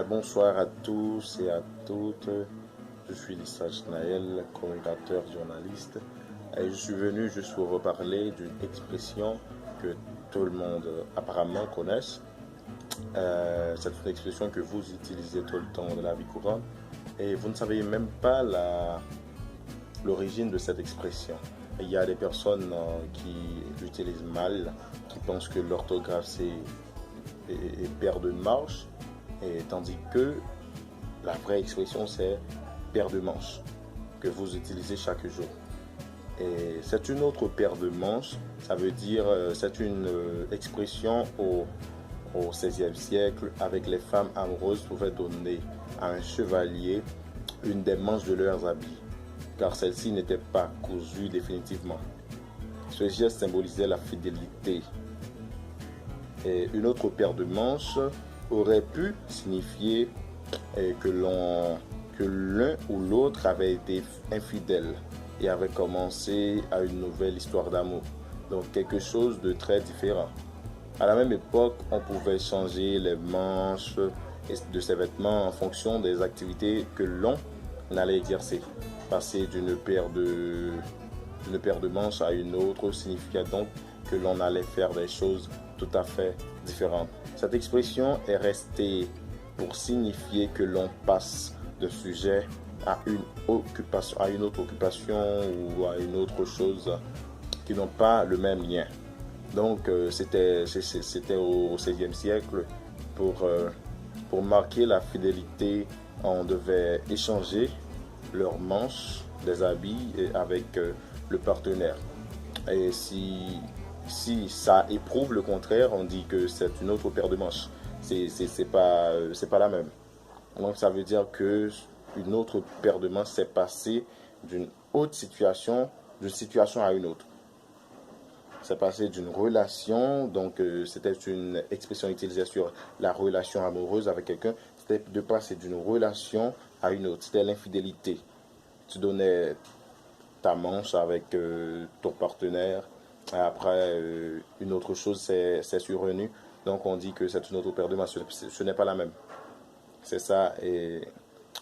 Bonsoir à tous et à toutes. Je suis Lissage Naël, communicateur journaliste. Et je suis venu juste pour reparler d'une expression que tout le monde apparemment connaisse. C'est une expression que vous utilisez tout le temps de la vie courante et vous ne savez même pas l'origine de cette expression. Il y a des personnes qui l'utilisent mal, qui pensent que l'orthographe est paire de marche, et tandis que la vraie expression c'est paire de manches que vous utilisez chaque jour. Et c'est une autre paire de manches, ça veut dire, c'est une expression au XVIe siècle, avec les femmes amoureuses pouvaient donner à un chevalier une des manches de leurs habits, car celle-ci n'était pas cousue définitivement. Ce geste symbolisait la fidélité. Et une autre paire de manches aurait pu signifier que l'un ou l'autre avait été infidèle et avait commencé à une nouvelle histoire d'amour. Donc quelque chose de très différent. À la même époque, on pouvait changer les manches de ses vêtements en fonction des activités que l'on allait exercer. Passer d'une paire de manches à une autre signifiait donc que l'on allait faire des choses tout à fait différentes. Cette expression est restée pour signifier que l'on passe de sujet à une autre occupation ou à une autre chose qui n'ont pas le même lien. Donc c'était au XVIe siècle pour marquer la fidélité, on devait échanger leurs manches des habits avec le partenaire. Et si ça éprouve le contraire, on dit que c'est une autre paire de manches. C'est pas la même. Donc ça veut dire que une autre paire de manches s'est passée d'une d'une situation à une autre. C'est passé d'une relation, donc c'était une expression utilisée sur la relation amoureuse avec quelqu'un, c'était de passer d'une relation à une autre, c'était l'infidélité. Tu donnais ta manche avec ton partenaire, et après une autre chose c'est survenu, donc on dit que c'est une autre paire de manches, ce n'est pas la même. C'est ça, et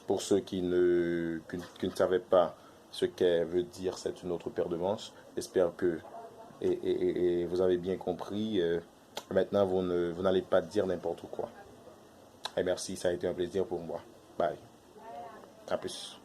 pour ceux qui ne savaient pas ce qu'elle veut dire, c'est une autre paire de manches, j'espère que et vous avez bien compris. Maintenant, vous n'allez pas dire n'importe quoi. Et merci, ça a été un plaisir pour moi. Bye. À plus.